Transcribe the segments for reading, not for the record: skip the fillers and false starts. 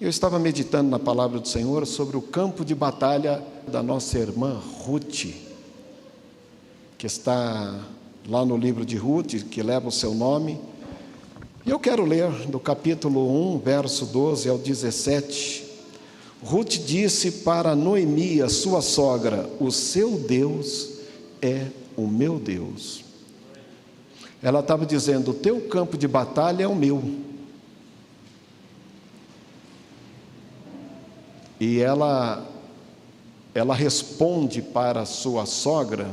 Eu estava meditando na palavra do Senhor sobre o campo de batalha da nossa irmã Ruth, que está lá no livro de Ruth, que leva o seu nome. E eu quero ler do capítulo 1, verso 12 ao 17. Ruth disse para Noemi, a sua sogra: o seu Deus é o meu Deus. Ela estava dizendo: o teu campo de batalha é o meu. E ela responde para a sua sogra,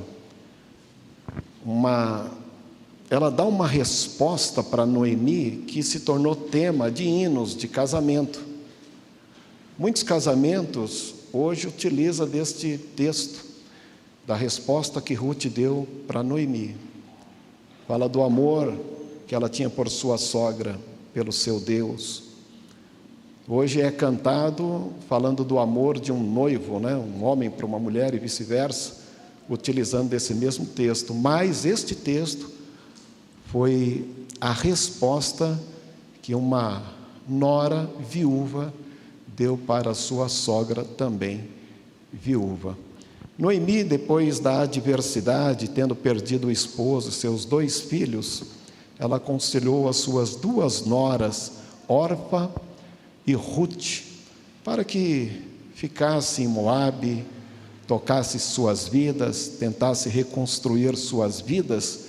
ela dá uma resposta para Noemi que se tornou tema de hinos de casamento. Muitos casamentos hoje utilizam deste texto, da resposta que Ruth deu para Noemi. Fala do amor que ela tinha por sua sogra, pelo seu Deus. Hoje é cantado falando do amor de um noivo, um homem para uma mulher e vice-versa, utilizando esse mesmo texto. Mas este texto foi a resposta que uma nora viúva deu para a sua sogra também viúva. Noemi, depois da adversidade, tendo perdido o esposo e seus 2 filhos, ela aconselhou as suas 2 noras, Orfa e Ruth, para que ficasse em Moabe, tocasse suas vidas, tentasse reconstruir suas vidas,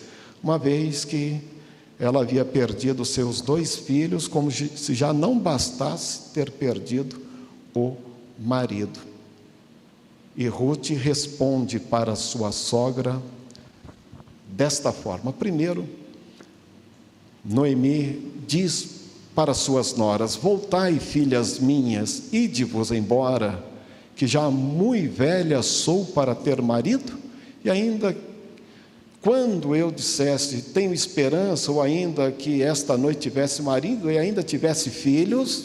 uma vez que ela havia perdido seus 2 filhos, como se já não bastasse ter perdido o marido. E Ruth responde para sua sogra desta forma. Primeiro, Noemi diz para suas noras: voltai, filhas minhas, ide-vos embora, que já muito velha sou para ter marido, e ainda quando eu dissesse tenho esperança, ou ainda que esta noite tivesse marido e ainda tivesse filhos,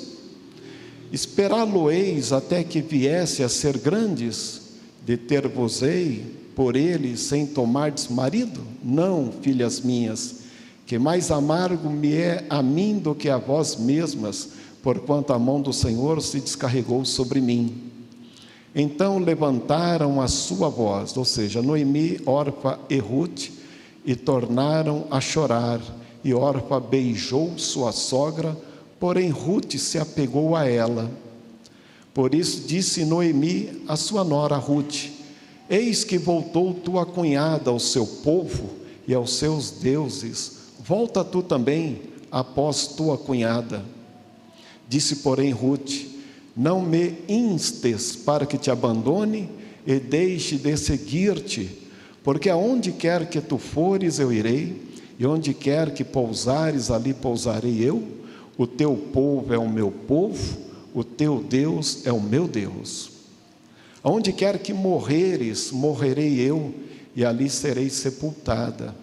esperá-lo-eis até que viesse a ser grandes, deter-vos-ei por ele sem tomardes marido? Não, filhas minhas, que mais amargo me é a mim do que a vós mesmas, porquanto a mão do Senhor se descarregou sobre mim. Então levantaram a sua voz, ou seja, Noemi, Orfa e Ruth, e tornaram a chorar, e Orfa beijou sua sogra, porém Ruth se apegou a ela. Por isso disse Noemi à sua nora Ruth: eis que voltou tua cunhada ao seu povo e aos seus deuses, volta tu também após tua cunhada. Disse, porém, Ruth: não me instes para que te abandone e deixe de seguir-te, porque aonde quer que tu fores eu irei, e onde quer que pousares ali pousarei eu. O teu povo é o meu povo, o teu Deus é o meu Deus. Aonde quer que morreres, morrerei eu, e ali serei sepultada.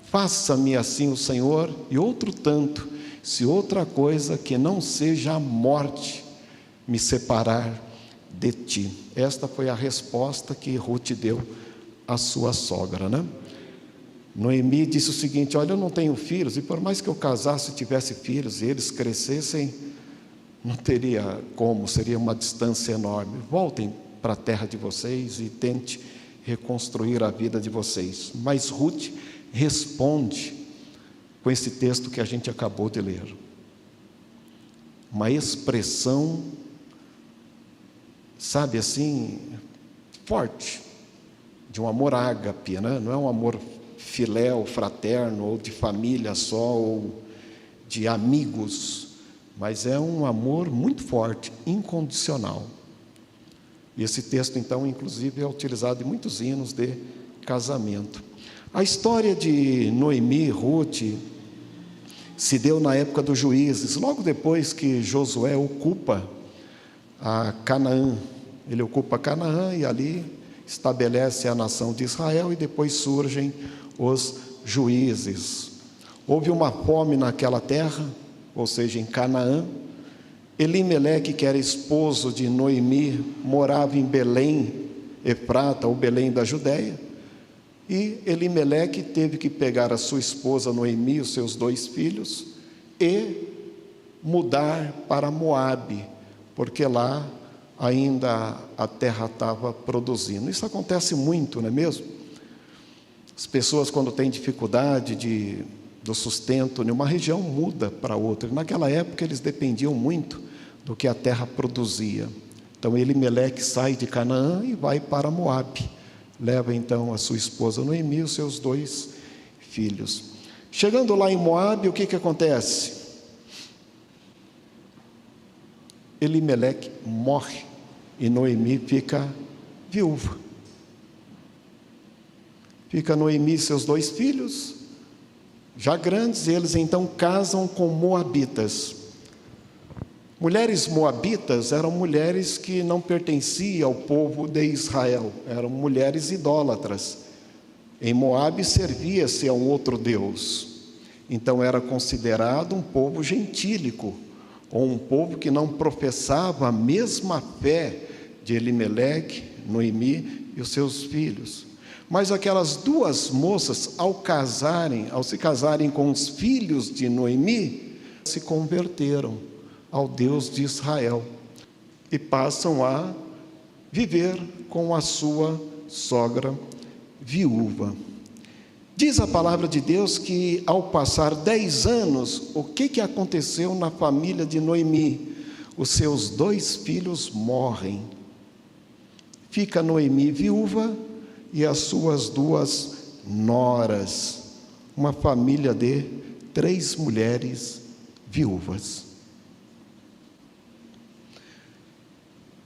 Faça-me assim o Senhor, e outro tanto, se outra coisa que não seja a morte me separar de ti. Esta foi a resposta que Ruth deu à sua sogra, Noemi disse o seguinte: olha, eu não tenho filhos, e por mais que eu casasse e tivesse filhos, e eles crescessem, não teria como, seria uma distância enorme. Voltem para a terra de vocês e tente reconstruir a vida de vocês. Mas Ruth responde com esse texto que a gente acabou de ler. Uma expressão, sabe assim, forte, de um amor ágape, não é um amor filéu, fraterno, ou de família só, ou de amigos, mas é um amor muito forte, incondicional. E esse texto, então, inclusive, é utilizado em muitos hinos de casamento. A história de Noemi e Ruth se deu na época dos juízes, logo depois que Josué ocupa a Canaã. Ele ocupa Canaã e ali estabelece a nação de Israel, e depois surgem os juízes. Houve uma fome naquela terra, ou seja, em Canaã. Elimeleque, que era esposo de Noemi, morava em Belém, Efrata, ou Belém da Judéia. E Elimeleque teve que pegar a sua esposa Noemi e os seus 2 filhos e mudar para Moabe, porque lá ainda a terra estava produzindo. Isso acontece muito, não é mesmo? As pessoas, quando têm dificuldade do sustento em uma região, muda para outra. Naquela época eles dependiam muito do que a terra produzia. Então Elimeleque sai de Canaã e vai para Moabe. Leva então a sua esposa Noemi e os seus 2 filhos. Chegando lá em Moabe, o que acontece? Elimeleque morre e Noemi fica viúva. Fica Noemi e seus 2 filhos, já grandes, eles então casam com moabitas. Mulheres moabitas eram mulheres que não pertenciam ao povo de Israel, eram mulheres idólatras. Em Moabe servia-se a um outro deus, então era considerado um povo gentílico, ou um povo que não professava a mesma fé de Elimeleque, Noemi e os seus filhos. Mas aquelas 2 moças, ao se casarem com os filhos de Noemi, se converteram ao Deus de Israel e passam a viver com a sua sogra viúva. Diz a palavra de Deus que ao passar 10 anos, o que aconteceu na família de Noemi? Os seus 2 filhos morrem. Fica Noemi viúva e as suas 2 noras, uma família de 3 mulheres viúvas.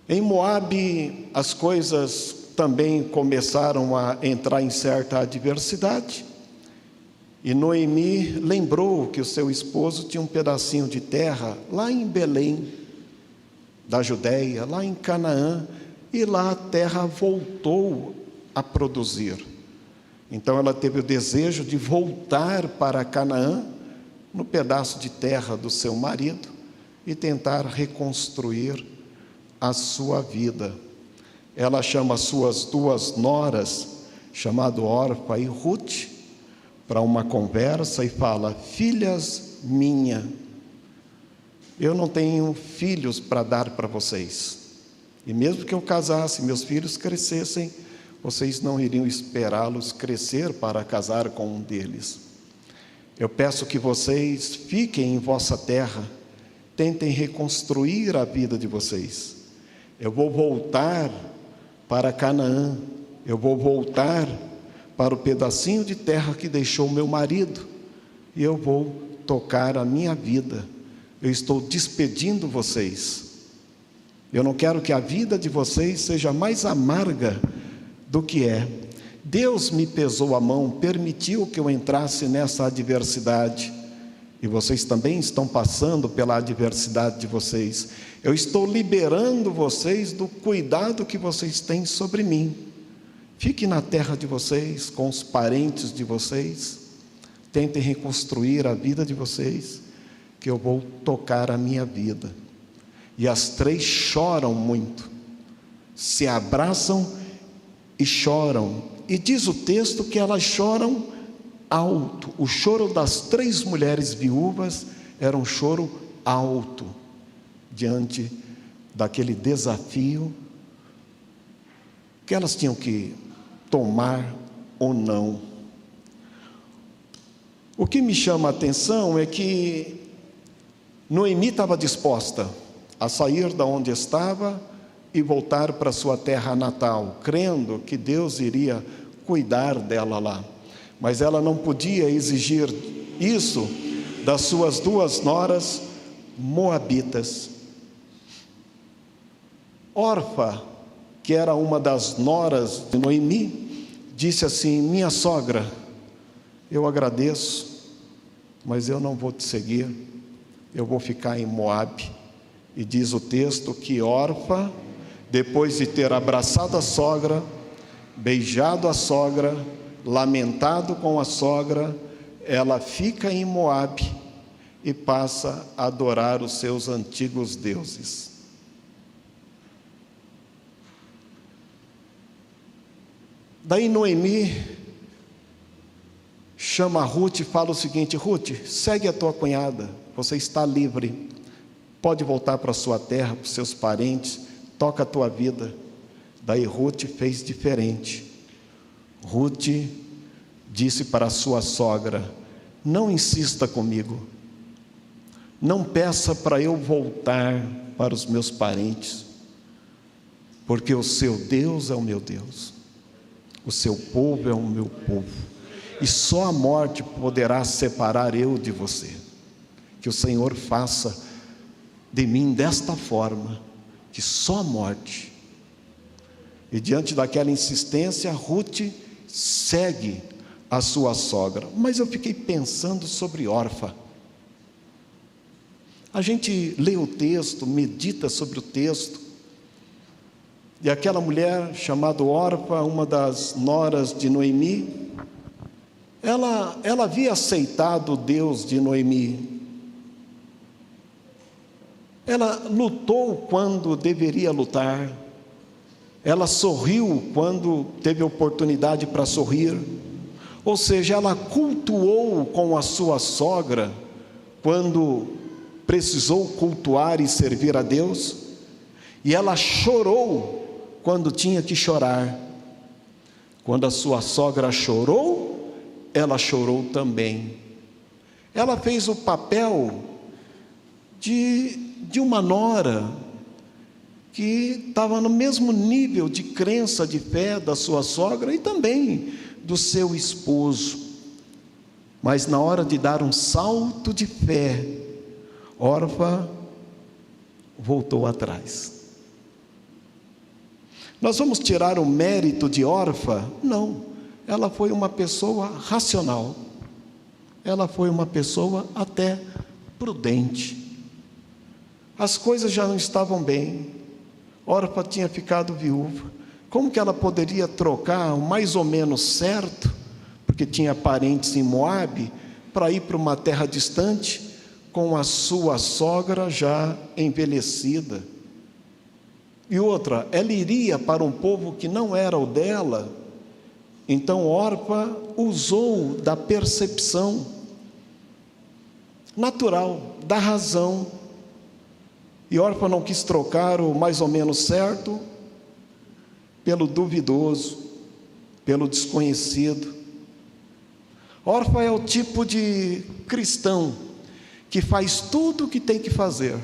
Em Moabe, as coisas também começaram a entrar em certa adversidade, e Noemi lembrou que o seu esposo tinha um pedacinho de terra lá em Belém, da Judéia, lá em Canaã, e lá a terra voltou a produzir. Então ela teve o desejo de voltar para Canaã, no pedaço de terra do seu marido, e tentar reconstruir a sua vida. Ela chama as suas 2 noras, chamado Orfa e Ruth, para uma conversa e fala: filhas minhas, eu não tenho filhos para dar para vocês, e mesmo que eu casasse, meus filhos crescessem, vocês não iriam esperá-los crescer para casar com um deles. Eu peço que vocês fiquem em vossa terra, tentem reconstruir a vida de vocês. Eu vou voltar para Canaã, eu vou voltar para o pedacinho de terra que deixou meu marido, e eu vou tocar a minha vida. Eu estou despedindo vocês. Eu não quero que a vida de vocês seja mais amarga do que é. Deus me pesou a mão, permitiu que eu entrasse nessa adversidade, e vocês também estão passando pela adversidade de vocês. Eu estou liberando vocês do cuidado que vocês têm sobre mim. Fiquem na terra de vocês, com os parentes de vocês, tentem reconstruir a vida de vocês, que eu vou tocar a minha vida. E as 3 choram muito, se abraçam e choram, e diz o texto que elas choram alto. O choro das 3 mulheres viúvas era um choro alto, diante daquele desafio que elas tinham que tomar ou não. O que me chama a atenção é que Noemi estava disposta a sair da onde estava e voltar para sua terra natal, crendo que Deus iria cuidar dela lá. Mas ela não podia exigir isso das suas 2 noras moabitas. Orfa, que era uma das noras de Noemi, disse assim: minha sogra, eu agradeço, mas eu não vou te seguir, eu vou ficar em Moabe. E diz o texto que Orfa, depois de ter abraçado a sogra, beijado a sogra, lamentado com a sogra, ela fica em Moabe e passa a adorar os seus antigos deuses. Daí Noemi chama Ruth e fala o seguinte: Ruth, segue a tua cunhada, você está livre, pode voltar para a sua terra, para os seus parentes, toca a tua vida. Daí Ruth fez diferente. Ruth disse para a sua sogra: não insista comigo, não peça para eu voltar para os meus parentes, porque o seu Deus é o meu Deus, o seu povo é o meu povo, e só a morte poderá separar eu de você. Que o Senhor faça de mim desta forma, que só a morte. E diante daquela insistência, Ruth segue a sua sogra. Mas eu fiquei pensando sobre Orfa. A gente lê o texto, medita sobre o texto, e aquela mulher chamada Orfa, uma das noras de Noemi, ela havia aceitado o Deus de Noemi. Ela lutou quando deveria lutar. Ela sorriu quando teve oportunidade para sorrir. Ou seja, ela cultuou com a sua sogra quando precisou cultuar e servir a Deus. E ela chorou quando tinha que chorar. Quando a sua sogra chorou, ela chorou também. Ela fez o papel de uma nora que estava no mesmo nível de crença, de fé da sua sogra e também do seu esposo. Mas na hora de dar um salto de fé, Orfa voltou atrás. Nós vamos tirar o mérito de Orfa? Não, ela foi uma pessoa racional, ela foi uma pessoa até prudente. As coisas já não estavam bem, Orfa tinha ficado viúva. Como que ela poderia trocar o mais ou menos certo, porque tinha parentes em Moabe, para ir para uma terra distante, com a sua sogra já envelhecida? E outra, ela iria para um povo que não era o dela. Então Orfa usou da percepção natural, da razão. E Orfa não quis trocar o mais ou menos certo pelo duvidoso, pelo desconhecido. Orfa é o tipo de cristão que faz tudo o que tem que fazer.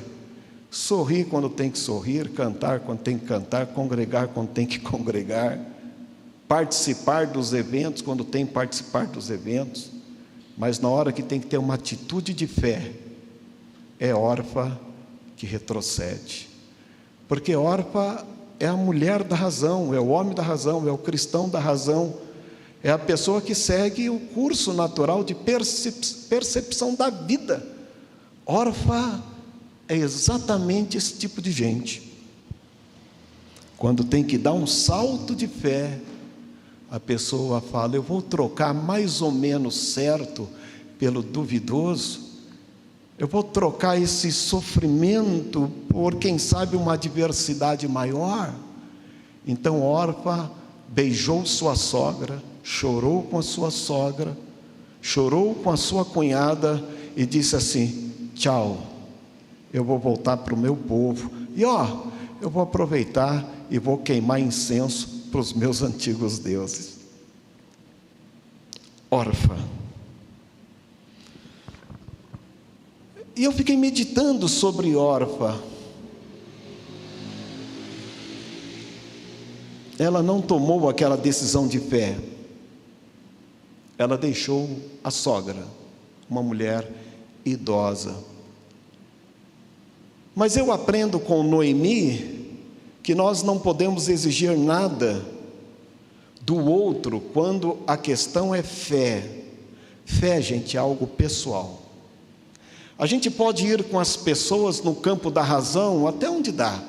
Sorrir quando tem que sorrir, cantar quando tem que cantar, congregar quando tem que congregar, participar dos eventos quando tem que participar dos eventos, mas na hora que tem que ter uma atitude de fé, é Orfa que retrocede. Porque Orfa é a mulher da razão, é o homem da razão, é o cristão da razão, é a pessoa que segue o curso natural de percepção da vida. Orfa é exatamente esse tipo de gente. Quando tem que dar um salto de fé, a pessoa fala: eu vou trocar mais ou menos certo pelo duvidoso, eu vou trocar esse sofrimento por, quem sabe, uma adversidade maior. Então Orfa beijou sua sogra, chorou com a sua sogra, chorou com a sua cunhada e disse assim: tchau, eu vou voltar para o meu povo, e eu vou aproveitar e vou queimar incenso para os meus antigos deuses. Orfa. E eu fiquei meditando sobre Orfa. Ela não tomou aquela decisão de fé. Ela deixou a sogra, uma mulher idosa. Mas eu aprendo com Noemi que nós não podemos exigir nada do outro quando a questão é fé. Fé, gente, é algo pessoal. A gente pode ir com as pessoas no campo da razão até onde dá.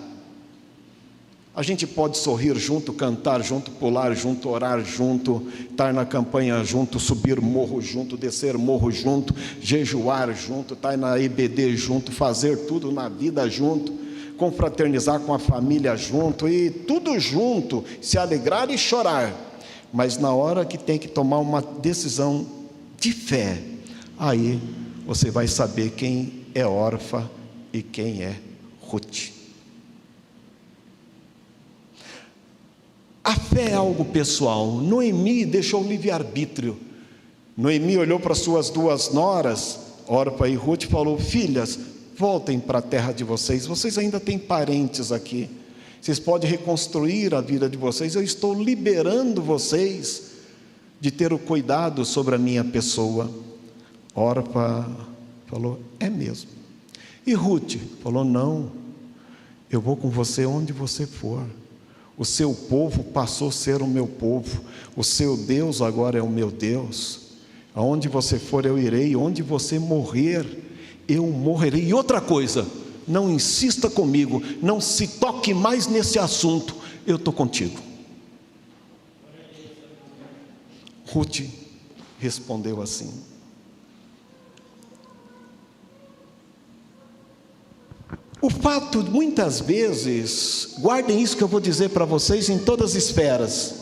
A gente pode sorrir junto, cantar junto, pular junto, orar junto, estar na campanha junto, subir morro junto, descer morro junto, jejuar junto, estar na EBD junto, fazer tudo na vida junto, confraternizar com a família junto, e tudo junto, se alegrar e chorar. Mas na hora que tem que tomar uma decisão de fé, aí você vai saber quem é Orfa e quem é Ruth. A fé é algo pessoal. Noemi deixou o livre-arbítrio. Noemi olhou para suas duas noras, Orpa e Ruth, e falou: filhas, voltem para a terra de vocês, vocês ainda têm parentes aqui, vocês podem reconstruir a vida de vocês, eu estou liberando vocês de ter o cuidado sobre a minha pessoa. Orpa falou: é mesmo. E Ruth falou: não, eu vou com você onde você for, o seu povo passou a ser o meu povo, o seu Deus agora é o meu Deus, aonde você for eu irei, onde você morrer eu morrerei. E outra coisa, não insista comigo, não se toque mais nesse assunto, eu estou contigo. Ruth respondeu assim. O fato, muitas vezes, guardem isso que eu vou dizer para vocês em todas as esferas: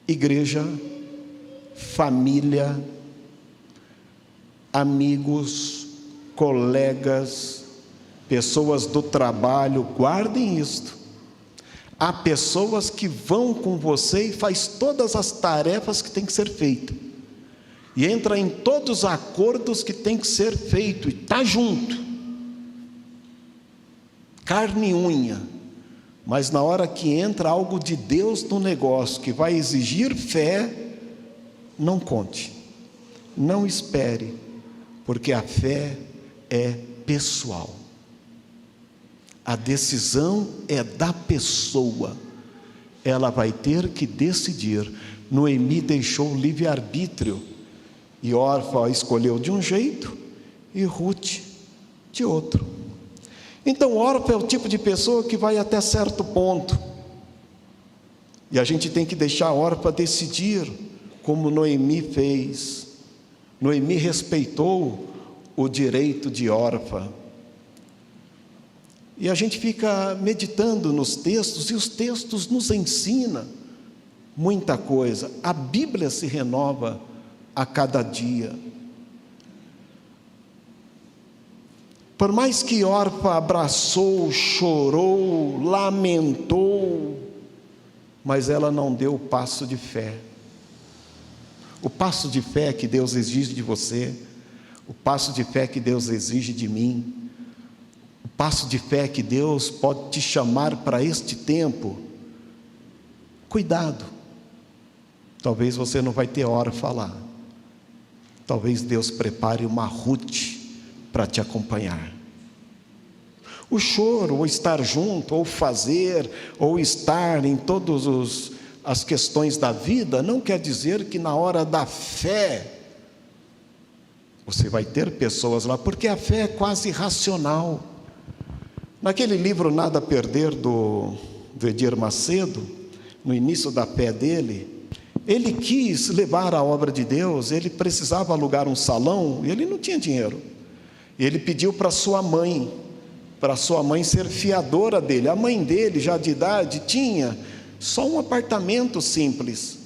igreja, família, amigos, colegas, pessoas do trabalho, guardem isto. Há pessoas que vão com você e faz todas as tarefas que tem que ser feitas, e entra em todos os acordos que tem que ser feito, e está junto, carne e unha, mas na hora que entra algo de Deus no negócio, que vai exigir fé, não conte, não espere, porque a fé é pessoal, a decisão é da pessoa, ela vai ter que decidir. Noemi deixou o livre-arbítrio, e Orfa escolheu de um jeito, e Ruth de outro. Então Orfa é o tipo de pessoa que vai até certo ponto, e a gente tem que deixar Orfa decidir, como Noemi fez. Noemi respeitou o direito de Orfa, e a gente fica meditando nos textos, e os textos nos ensinam muita coisa. A Bíblia se renova a cada dia. Por mais que Orfa abraçou, chorou, lamentou, mas ela não deu o passo de fé. O passo de fé que Deus exige de você, o passo de fé que Deus exige de mim, o passo de fé que Deus pode te chamar para este tempo. Cuidado, talvez você não vai ter hora para falar, talvez Deus prepare uma Ruth para te acompanhar. O choro, ou estar junto, ou fazer, ou estar em todas as questões da vida, não quer dizer que na hora da fé você vai ter pessoas lá, porque a fé é quase racional. Naquele livro Nada a Perder, do Edir Macedo, no início da fé dele, ele quis levar a obra de Deus, ele precisava alugar um salão, e ele não tinha dinheiro. Ele pediu para sua mãe ser fiadora dele. A mãe dele, já de idade, tinha só um apartamento simples,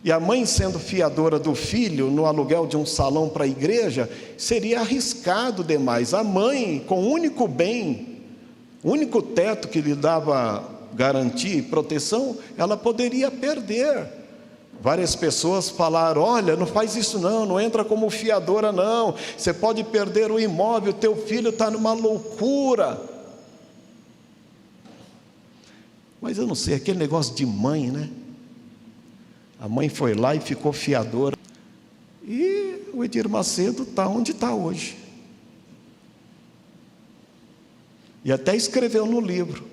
e a mãe sendo fiadora do filho no aluguel de um salão para a igreja, seria arriscado demais. A mãe, com o único bem, o único teto que lhe dava garantia e proteção, ela poderia perder. Várias pessoas falaram: olha, não faz isso não, não entra como fiadora não, você pode perder o imóvel, teu filho está numa loucura. Mas eu não sei, aquele negócio de mãe, né? A mãe foi lá e ficou fiadora, e o Edir Macedo está onde está hoje, e até escreveu no livro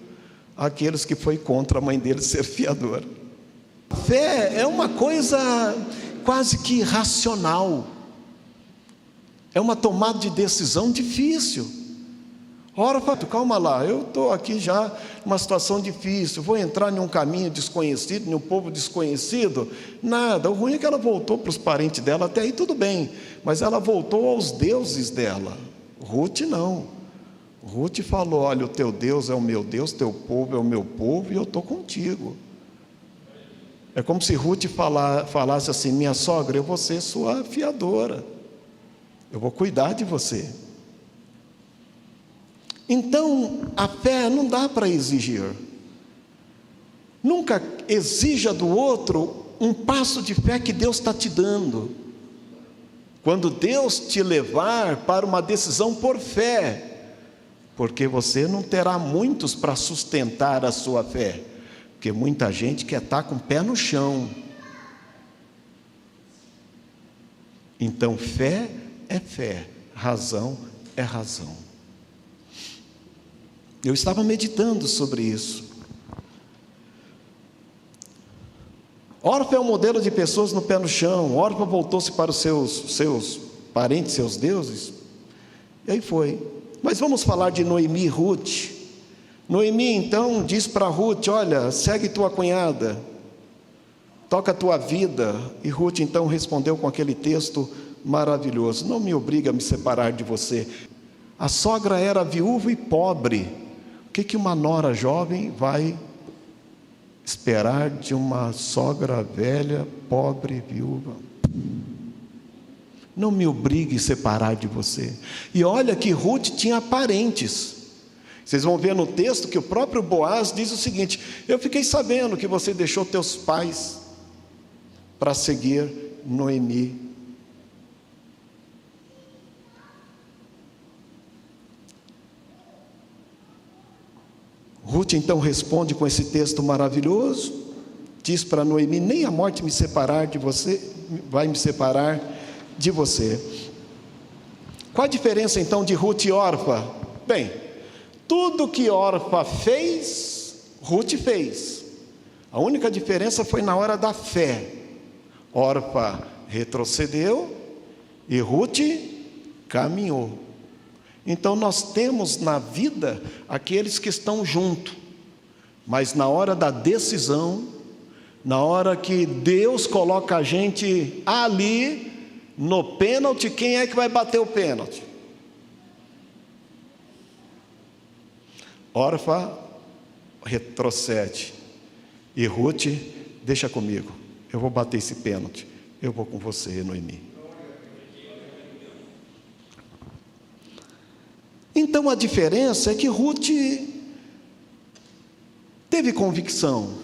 aqueles que foi contra a mãe dele ser fiadora. A fé é uma coisa quase que irracional, é uma tomada de decisão difícil. Ora, calma lá, eu estou aqui já numa situação difícil, vou entrar em um caminho desconhecido, em um povo desconhecido? Nada, o ruim é que ela voltou para os parentes dela, até aí tudo bem, mas ela voltou aos deuses dela. Ruth não. Ruth falou: olha, o teu Deus é o meu Deus, teu povo é o meu povo, e eu estou contigo. É como se Ruth falasse assim: minha sogra, eu vou ser sua fiadora, eu vou cuidar de você. Então, a fé não dá para exigir. Nunca exija do outro um passo de fé que Deus está te dando. Quando Deus te levar para uma decisão por fé, porque você não terá muitos para sustentar a sua fé, porque muita gente quer estar com o pé no chão. Então, fé é fé, razão é razão. Eu estava meditando sobre isso. Orfa é um modelo de pessoas no pé no chão. Orfa voltou-se para os seus parentes, seus deuses. E aí foi. Mas vamos falar de Noemi e Ruth. Noemi então diz para Ruth: olha, segue tua cunhada, toca a tua vida. E Ruth então respondeu com aquele texto maravilhoso: não me obriga a me separar de você. A sogra era viúva e pobre. O que uma nora jovem vai esperar de uma sogra velha, pobre, viúva? Não me obrigue a separar de você. E olha que Ruth tinha parentes. Vocês vão ver no texto que o próprio Boaz diz o seguinte: eu fiquei sabendo que você deixou teus pais para seguir Noemi. Ruth então responde com esse texto maravilhoso, diz para Noemi: nem a morte me separar de você, vai me separar de você. Qual a diferença então de Ruth e Orfa? Bem, tudo que Orfa fez, Ruth fez. A única diferença foi na hora da fé. Orfa retrocedeu e Ruth caminhou. Então nós temos na vida aqueles que estão junto, mas na hora da decisão, na hora que Deus coloca a gente ali no pênalti, quem é que vai bater o pênalti? Orfa retrocede e Ruth: deixa comigo, eu vou bater esse pênalti, eu vou com você, Noemi. Então a diferença é que Ruth teve convicção,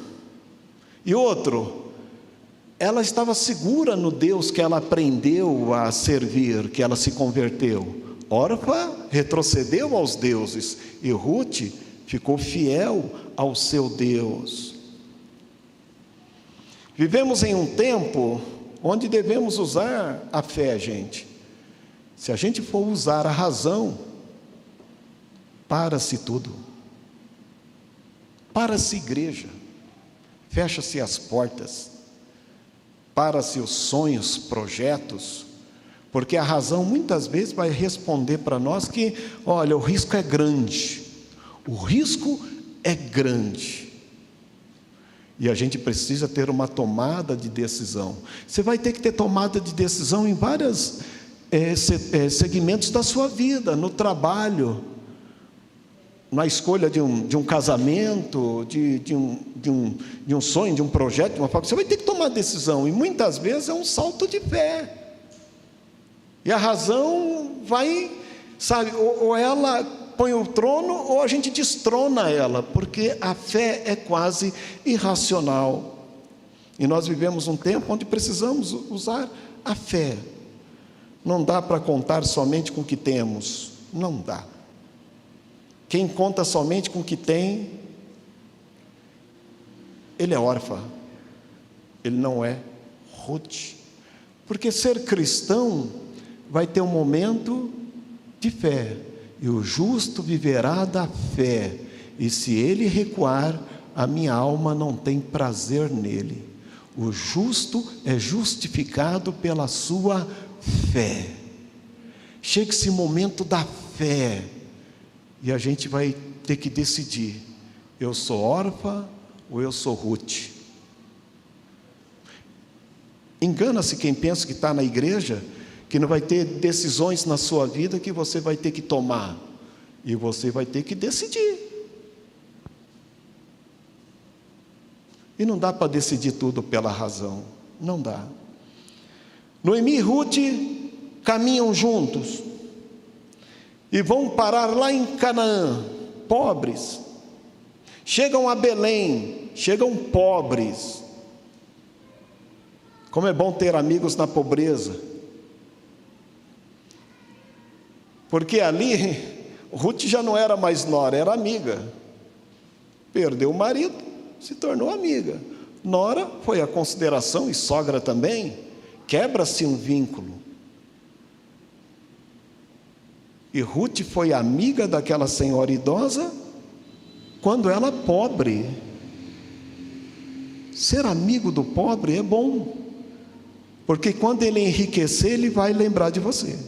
e outro, ela estava segura no Deus que ela aprendeu a servir, que ela se converteu. Orfa retrocedeu aos deuses e Ruth ficou fiel ao seu Deus. Vivemos em um tempo onde devemos usar a fé, gente. Se a gente for usar a razão, para-se tudo. Para-se igreja, fecha-se as portas, para-se os sonhos, projetos, porque a razão muitas vezes vai responder para nós que, olha, o risco é grande, e a gente precisa ter uma tomada de decisão. Você vai ter que ter tomada de decisão em vários segmentos da sua vida, no trabalho, na escolha de um casamento, de um sonho, de um projeto, de uma família. Você vai ter que tomar decisão, e muitas vezes é um salto de fé, e a razão vai, sabe, ou ela põe o trono, ou a gente destrona ela, porque a fé é quase irracional, e nós vivemos um tempo onde precisamos usar a fé. Não dá para contar somente com o que temos, não dá. Quem conta somente com o que tem, ele é órfão, ele não é Ruth. Porque ser cristão vai ter um momento de fé, e o justo viverá da fé, e se ele recuar, a minha alma não tem prazer nele. O justo é justificado pela sua fé. Chega esse momento da fé, e a gente vai ter que decidir: eu sou órfã ou eu sou Ruth? Engana-se quem pensa que está na igreja, que não vai ter decisões na sua vida que você vai ter que tomar, e você vai ter que decidir. E não dá para decidir tudo pela razão, não dá. Noemi e Ruth caminham juntos, e vão parar lá em Canaã, pobres. Chegam a Belém, chegam pobres. Como é bom ter amigos na pobreza. Porque ali, Ruth já não era mais nora, era amiga. Perdeu o marido, se tornou amiga. Nora foi a consideração, e sogra também. Quebra-se um vínculo. E Ruth foi amiga daquela senhora idosa quando ela pobre. Ser amigo do pobre é bom, porque quando ele enriquecer, ele vai lembrar de você.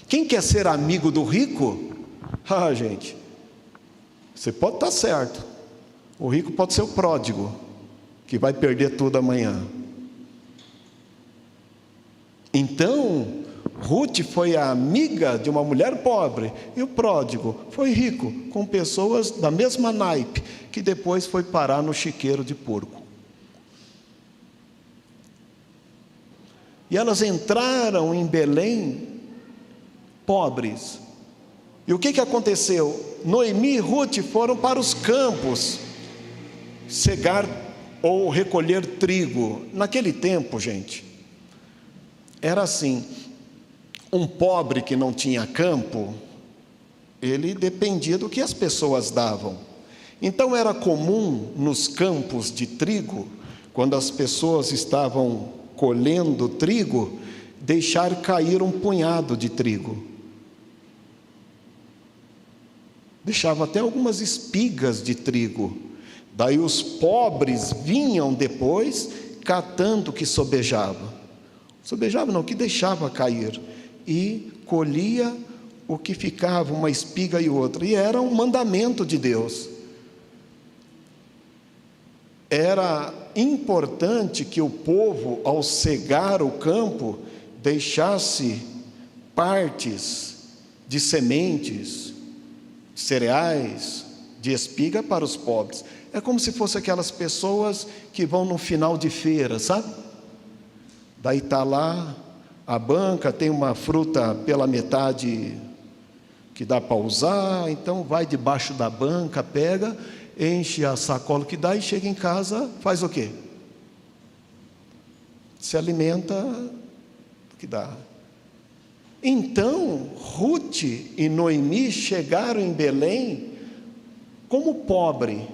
Quem quer ser amigo do rico? Ah, gente, você pode estar certo. O rico pode ser o pródigo, que vai perder tudo amanhã. Então, Ruth foi a amiga de uma mulher pobre, e o pródigo foi rico, com pessoas da mesma naipe, que depois foi parar no chiqueiro de porco. E elas entraram em Belém pobres. E o que aconteceu? Noemi e Ruth foram para os campos cegar ou recolher trigo. Naquele tempo, gente, era assim: um pobre que não tinha campo, ele dependia do que as pessoas davam. Então era comum nos campos de trigo, quando as pessoas estavam colhendo trigo, deixar cair um punhado de trigo. Deixava até algumas espigas de trigo. Daí os pobres vinham depois catando o que sobejava. Sobejava não, que deixava cair. E colhia o que ficava, uma espiga e outra. E era um mandamento de Deus. Era importante que o povo, ao cegar o campo, deixasse partes de sementes, cereais, de espiga para os pobres. É como se fosse aquelas pessoas que vão no final de feira, sabe? Daí está lá a banca, tem uma fruta pela metade que dá para usar, então vai debaixo da banca, pega, enche a sacola que dá e chega em casa, faz o quê? Se alimenta do que dá. Então, Ruth e Noemi chegaram em Belém como pobre,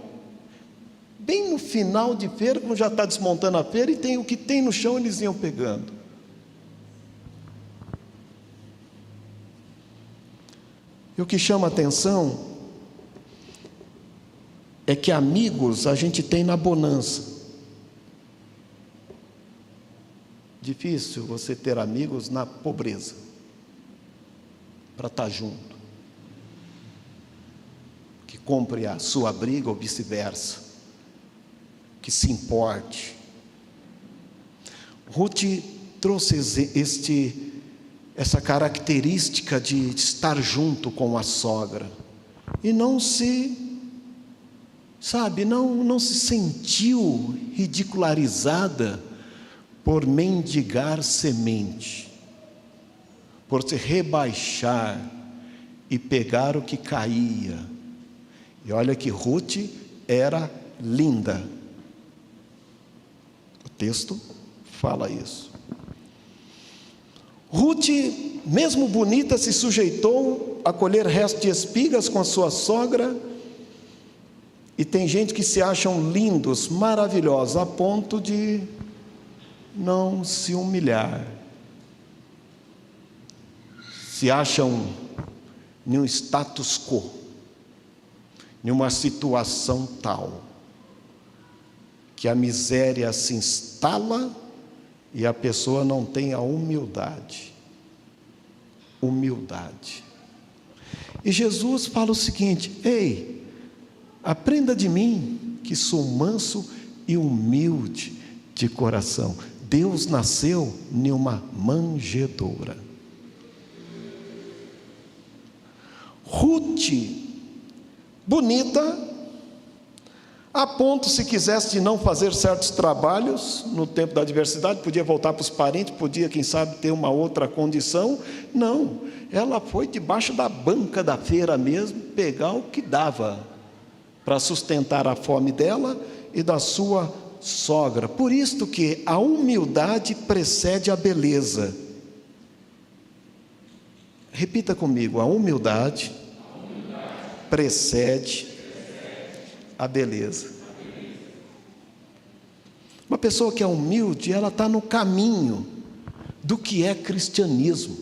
bem no final de feira, quando já está desmontando a feira, e tem o que tem no chão, eles iam pegando. E o que chama atenção é que amigos a gente tem na bonança. Difícil você ter amigos na pobreza, para estar junto, que compre a sua briga ou vice-versa, que se importe. Ruth trouxe essa característica de estar junto com a sogra, e não se sentiu ridicularizada por mendigar semente, por se rebaixar e pegar o que caía. E olha que Ruth era linda. O texto fala isso. Ruth, mesmo bonita, se sujeitou a colher restos de espigas com a sua sogra. E tem gente que se acham lindos, maravilhosos, a ponto de não se humilhar. Se acham em um status quo, em uma situação tal, que a miséria se instala e a pessoa não tem a humildade. Humildade. E Jesus fala o seguinte: ei, aprenda de mim, que sou manso e humilde de coração. Deus nasceu em uma manjedoura. Ruth, bonita, A ponto, se quisesse, de não fazer certos trabalhos no tempo da adversidade, podia voltar para os parentes, podia, quem sabe, ter uma outra condição. Não, ela foi debaixo da banca da feira mesmo, pegar o que dava para sustentar a fome dela e da sua sogra. Por isto que a humildade precede a beleza. Repita comigo: a humildade precede a beleza. Uma pessoa que é humilde, ela está no caminho do que é cristianismo.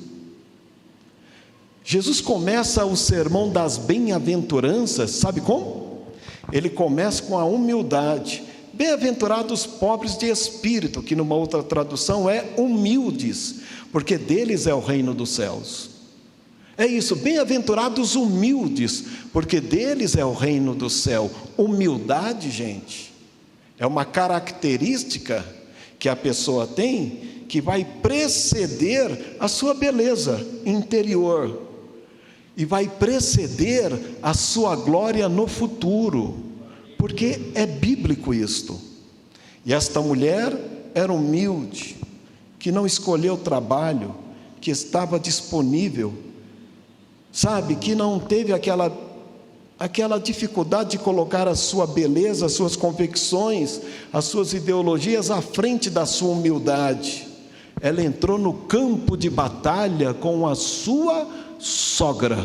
Jesus começa o sermão das bem-aventuranças, sabe como? Ele começa com a humildade. Bem-aventurados os pobres de espírito, que numa outra tradução é humildes, porque deles é o reino dos céus. É isso, bem-aventurados humildes, porque deles é o reino do céu. Humildade, gente, é uma característica que a pessoa tem, que vai preceder a sua beleza interior, e vai preceder a sua glória no futuro, porque é bíblico isto. E esta mulher era humilde, que não escolheu o trabalho, que estava disponível, sabe, que não teve aquela dificuldade de colocar a sua beleza, as suas convicções, as suas ideologias à frente da sua humildade. Ela entrou no campo de batalha com a sua sogra.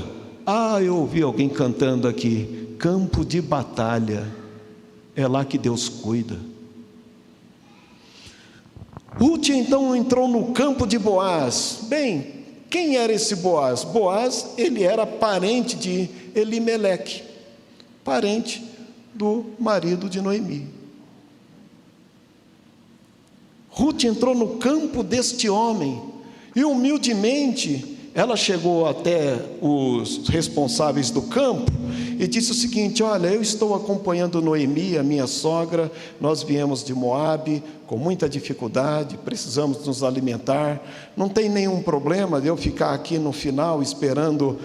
Eu ouvi alguém cantando aqui: campo de batalha, é lá que Deus cuida. Ruth então entrou no campo de Boaz. Bem, quem era esse Boaz? Boaz, ele era parente de Elimeleque, parente do marido de Noemi. Ruth entrou no campo deste homem, e humildemente ela chegou até os responsáveis do campo e disse o seguinte: olha, eu estou acompanhando Noemi, a minha sogra, nós viemos de Moabe com muita dificuldade, precisamos nos alimentar, não tem nenhum problema de eu ficar aqui no final esperando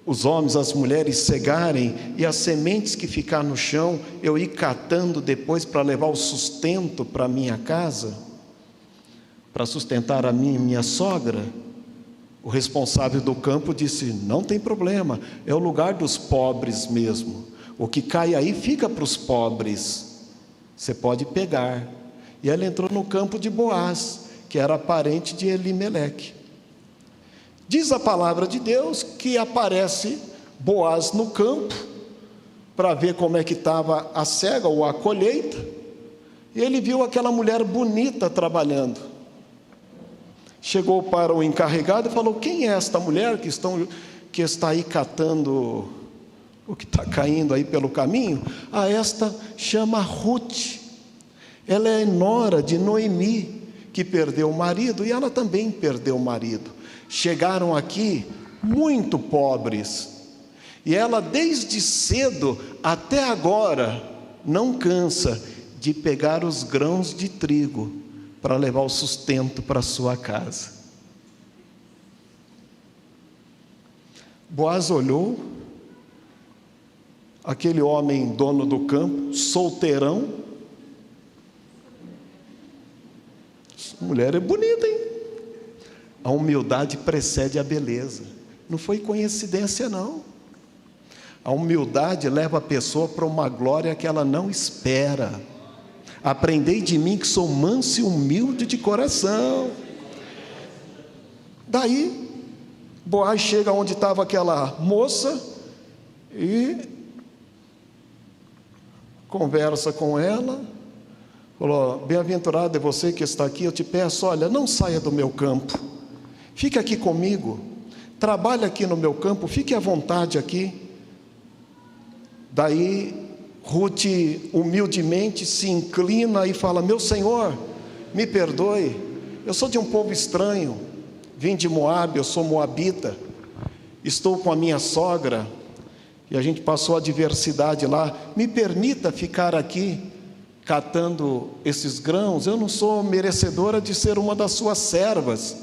os homens, as mulheres cegarem, e as sementes que ficar no chão eu ir catando depois para levar o sustento para a minha casa, para sustentar a minha sogra? O responsável do campo disse: não tem problema, é o lugar dos pobres mesmo, o que cai aí fica para os pobres, você pode pegar. E ela entrou no campo de Boaz, que era parente de Elimeleque. Diz a palavra de Deus que aparece Boaz no campo para ver como é que estava a cega ou a colheita, e ele viu aquela mulher bonita trabalhando. Chegou para o encarregado e falou: quem é esta mulher que está aí catando o que está caindo aí pelo caminho? Esta chama Ruth, ela é nora de Noemi, que perdeu o marido, e ela também perdeu o marido. Chegaram aqui muito pobres, e ela desde cedo até agora não cansa de pegar os grãos de trigo para levar o sustento para a sua casa. Boaz olhou, aquele homem dono do campo, solteirão. Essa mulher é bonita, hein? A humildade precede a beleza. Não foi coincidência, não. A humildade leva a pessoa para uma glória que ela não espera. Aprendei de mim que sou manso e humilde de coração. Daí, Boaz chega onde estava aquela moça e conversa com ela. Falou: bem-aventurado é você que está aqui, eu te peço, olha, não saia do meu campo, fique aqui comigo, trabalhe aqui no meu campo, fique à vontade aqui. Daí Ruth humildemente se inclina e fala: meu senhor, me perdoe, eu sou de um povo estranho, vim de Moabe, eu sou moabita, estou com a minha sogra, e a gente passou a adversidade lá, me permita ficar aqui catando esses grãos, eu não sou merecedora de ser uma das suas servas.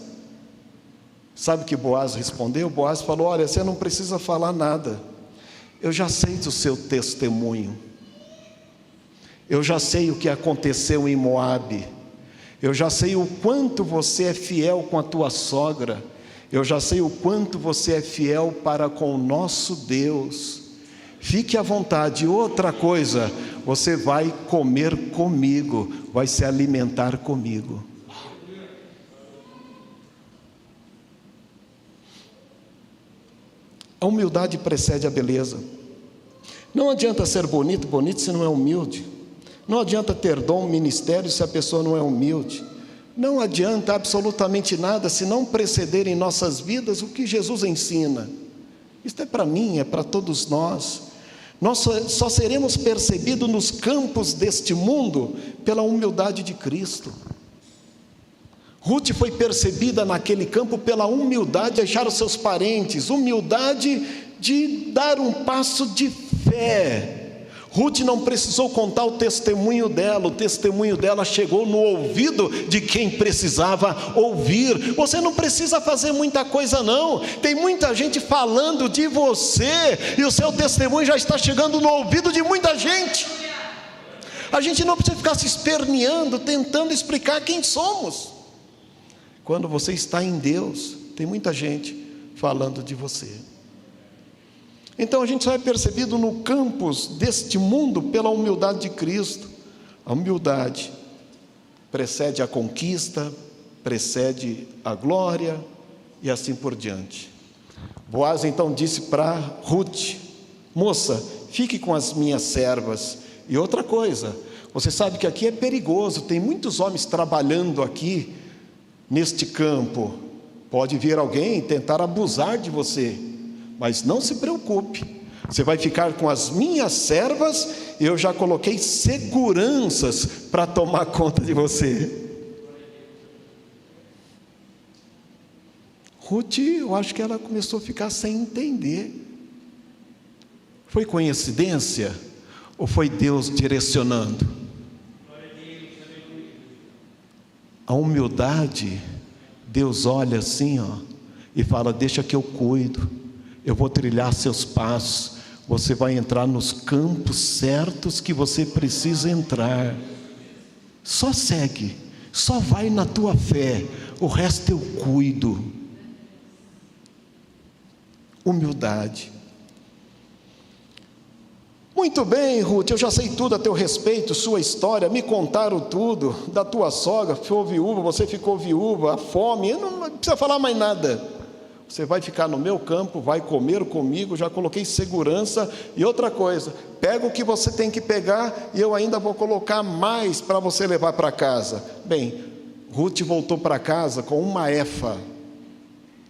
Sabe o que Boaz respondeu? Boaz falou: olha, você não precisa falar nada, eu já sei do seu testemunho, Eu já sei o que aconteceu em Moabe. Eu já sei o quanto você é fiel com a tua sogra. Eu já sei o quanto você é fiel para com o nosso Deus. Fique à vontade. Outra coisa, você vai comer comigo, vai se alimentar comigo. A humildade precede a beleza. Não adianta ser bonito se não é humilde. Não adianta ter dom, ministério, se a pessoa não é humilde. Não adianta absolutamente nada se não preceder em nossas vidas o que Jesus ensina. Isto é para mim, é para todos nós. Nós só seremos percebidos nos campos deste mundo pela humildade de Cristo. Ruth foi percebida naquele campo pela humildade de deixar os seus parentes, humildade de dar um passo de fé. Ruth não precisou contar o testemunho dela chegou no ouvido de quem precisava ouvir. Você não precisa fazer muita coisa não, tem muita gente falando de você, e o seu testemunho já está chegando no ouvido de muita gente. A gente não precisa ficar se esperneando, tentando explicar quem somos. Quando você está em Deus, tem muita gente falando de você. Então a gente só é percebido no campus deste mundo pela humildade de Cristo. A humildade precede a conquista, precede a glória e assim por diante. Boaz então disse para Ruth: moça, fique com as minhas servas. E outra coisa, você sabe que aqui é perigoso, tem muitos homens trabalhando aqui neste campo. Pode vir alguém tentar abusar de você, mas não se preocupe, você vai ficar com as minhas servas. Eu já coloquei seguranças para tomar conta de você. Ruth, eu acho que ela começou a ficar sem entender. Foi coincidência ou foi Deus direcionando? A humildade, Deus olha assim, e fala: deixa que eu cuido, eu vou trilhar seus passos, você vai entrar nos campos certos que você precisa entrar. Só segue, só vai na tua fé, o resto eu cuido. Humildade. Muito bem, Ruth, eu já sei tudo a teu respeito, sua história, me contaram tudo, da tua sogra, ficou viúva, você ficou viúva, a fome, eu não precisa falar mais nada. Você vai ficar no meu campo, vai comer comigo, já coloquei segurança. E outra coisa, pega o que você tem que pegar e eu ainda vou colocar mais para você levar para casa. Bem, Ruth voltou para casa com uma efa.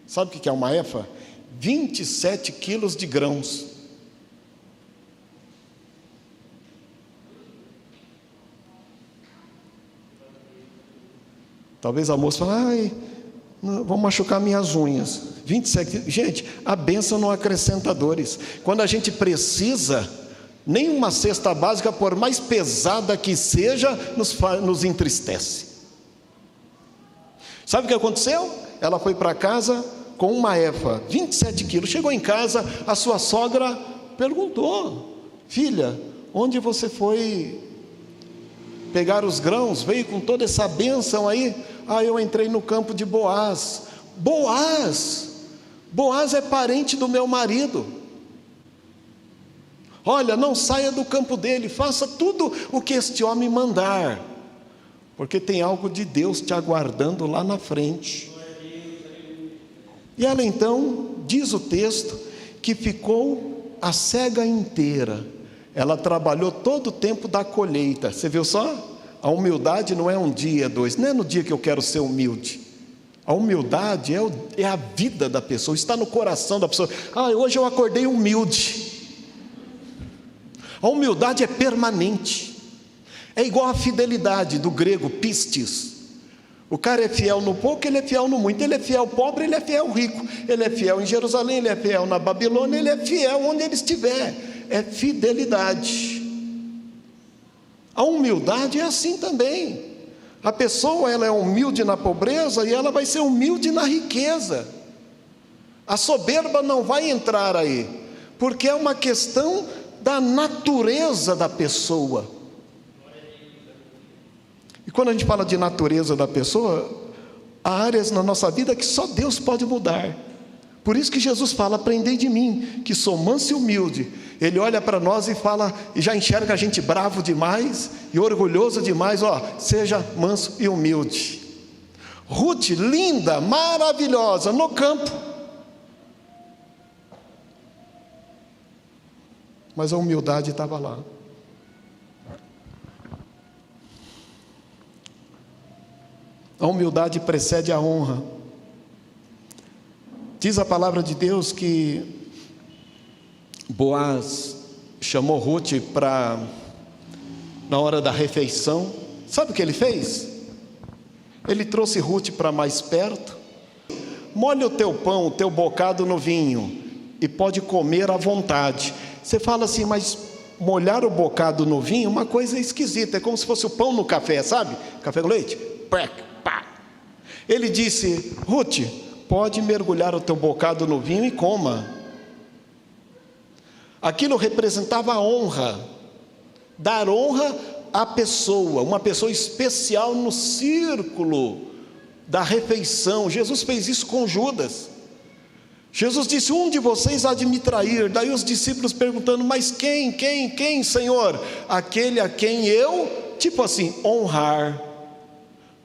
Sabe o que é uma efa? 27 quilos de grãos. Talvez a moça fale: vão machucar minhas unhas. 27, gente, a bênção não acrescenta dores. Quando a gente precisa, nem uma cesta básica, por mais pesada que seja, nos entristece. Sabe o que aconteceu? Ela foi para casa com uma efa, 27 quilos. Chegou em casa, a sua sogra perguntou: filha, onde você foi pegar os grãos? Veio com toda essa bênção aí? Eu entrei no campo de Boaz. Boaz é parente do meu marido. Olha, não saia do campo dele, faça tudo o que este homem mandar, porque tem algo de Deus te aguardando lá na frente. E ela então, diz o texto, que ficou a cega inteira. Ela trabalhou todo o tempo da colheita. Você viu só? A humildade não é um dia, dois, não é no dia que eu quero ser humilde. A humildade é a vida da pessoa, está no coração da pessoa. Hoje eu acordei humilde. A humildade é permanente. É igual a fidelidade, do grego pistis. O cara é fiel no pouco, ele é fiel no muito. Ele é fiel pobre, ele é fiel rico. Ele é fiel em Jerusalém, ele é fiel na Babilônia, ele é fiel onde ele estiver. É fidelidade. A humildade é assim também. A pessoa, ela é humilde na pobreza e ela vai ser humilde na riqueza. A soberba não vai entrar aí, porque é uma questão da natureza da pessoa. quando a gente fala de natureza da pessoa, há áreas na nossa vida que só Deus pode mudar. Por isso que Jesus fala: aprendei de mim, que sou manso e humilde. Ele olha para nós e fala, e já enxerga a gente bravo demais e orgulhoso demais. Ó, seja manso e humilde. Ruth, linda, maravilhosa, no campo, mas a humildade estava lá. A humildade precede a honra. Diz a palavra de Deus que Boaz chamou Ruth na hora da refeição. Sabe o que ele fez? Ele trouxe Ruth para mais perto. Molha o teu pão, o teu bocado no vinho, e pode comer à vontade. Você fala assim, mas molhar o bocado no vinho é uma coisa esquisita. É como se fosse o pão no café, sabe? Café com leite. Ele disse: Ruth, pode mergulhar o teu bocado no vinho e coma. Aquilo representava a honra, dar honra à pessoa, uma pessoa especial no círculo da refeição. Jesus fez isso com Judas. Jesus disse: um de vocês há de me trair. Daí os discípulos perguntando: mas quem, Senhor? Aquele a quem eu, tipo assim, honrar.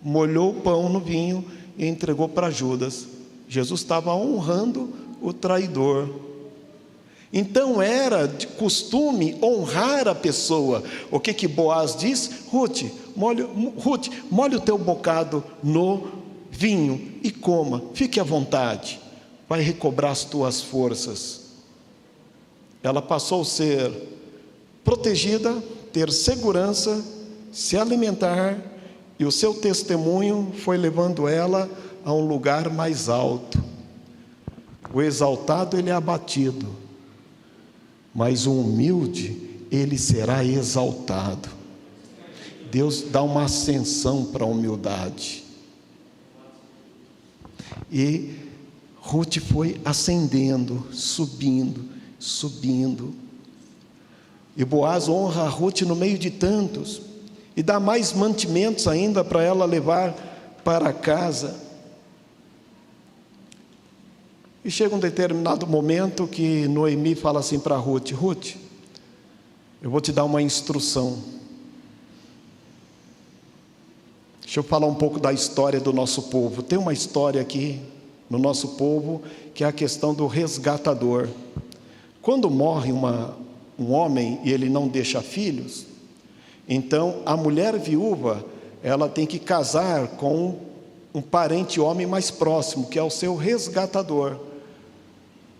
Molhou o pão no vinho e entregou para Judas. Jesus estava honrando o traidor. Então era de costume honrar a pessoa. O que Boaz diz? Ruth, molhe o teu bocado no vinho e coma, fique à vontade, vai recobrar as tuas forças. Ela passou a ser protegida, ter segurança, se alimentar, e o seu testemunho foi levando ela a um lugar mais alto. O exaltado, ele é abatido, mas o humilde, ele será exaltado. Deus dá uma ascensão para a humildade. E Ruth foi ascendendo, subindo. E Boaz honra a Ruth no meio de tantos, e dá mais mantimentos ainda para ela levar para casa. E chega um determinado momento que Noemi fala assim para Ruth: Ruth, eu vou te dar uma instrução. Deixa eu falar um pouco da história do nosso povo. Tem uma história aqui no nosso povo, que é a questão do resgatador. Quando morre um homem e ele não deixa filhos, então a mulher viúva, ela tem que casar com um parente homem mais próximo, que é o seu resgatador,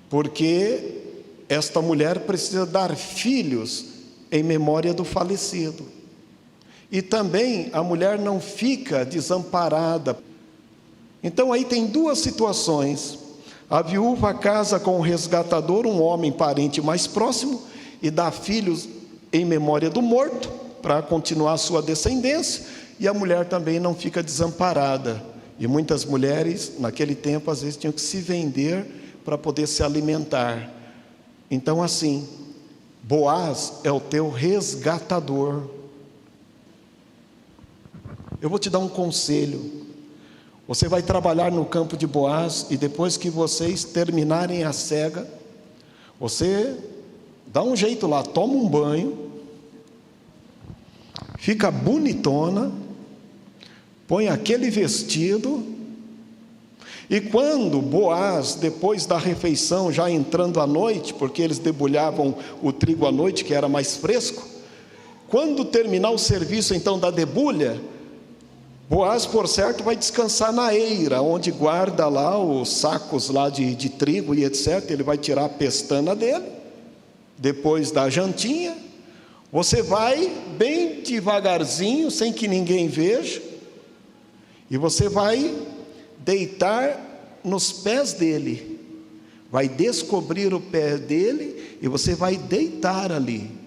porque esta mulher precisa dar filhos em memória do falecido. E também a mulher não fica desamparada. Então aí tem duas situações: a viúva casa com o resgatador, um homem parente mais próximo, e dá filhos em memória do morto, para continuar a sua descendência, e a mulher também não fica desamparada. E muitas mulheres, naquele tempo, às vezes tinham que se vender para poder se alimentar. Então assim, Boaz é o teu resgatador. Eu vou te dar um conselho. Você vai trabalhar no campo de Boaz, e depois que vocês terminarem a cega, você dá um jeito lá, toma um banho, fica bonitona, põe aquele vestido, e quando Boaz, depois da refeição, já entrando à noite, porque eles debulhavam o trigo à noite, que era mais fresco, quando terminar o serviço então da debulha, Boaz, por certo, vai descansar na eira, onde guarda lá os sacos lá de trigo e etc. Ele vai tirar a pestana dele, depois da jantinha. Você vai bem devagarzinho, sem que ninguém veja, e você vai deitar nos pés dele, vai descobrir o pé dele, e você vai deitar ali.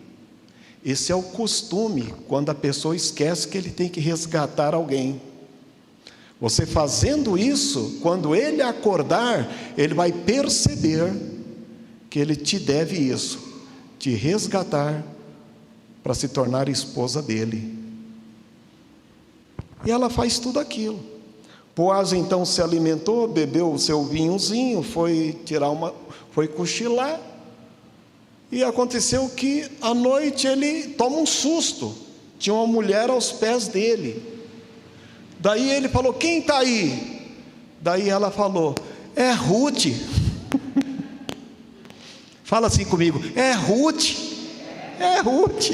Esse é o costume, quando a pessoa esquece que ele tem que resgatar alguém. Você fazendo isso, quando ele acordar, ele vai perceber que ele te deve isso, te resgatar para se tornar esposa dele. E ela faz tudo aquilo. Boaz então se alimentou, bebeu o seu vinhozinho, foi cochilar. E aconteceu que à noite ele toma um susto. Tinha uma mulher aos pés dele. Daí ele falou: quem está aí? Daí ela falou: é Ruth. Fala assim comigo: é Ruth. É Ruth.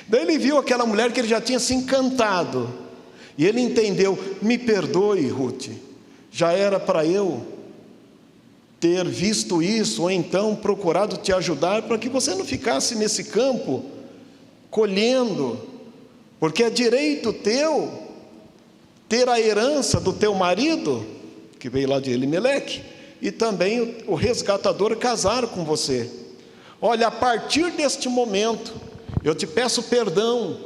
Daí ele viu aquela mulher que ele já tinha se encantado. E ele entendeu: me perdoe, Ruth. Já era para eu ter visto isso, ou então procurado te ajudar, para que você não ficasse nesse campo colhendo, porque é direito teu ter a herança do teu marido, que veio lá de Elimeleque, e também o resgatador casar com você. Olha, a partir deste momento, eu te peço perdão,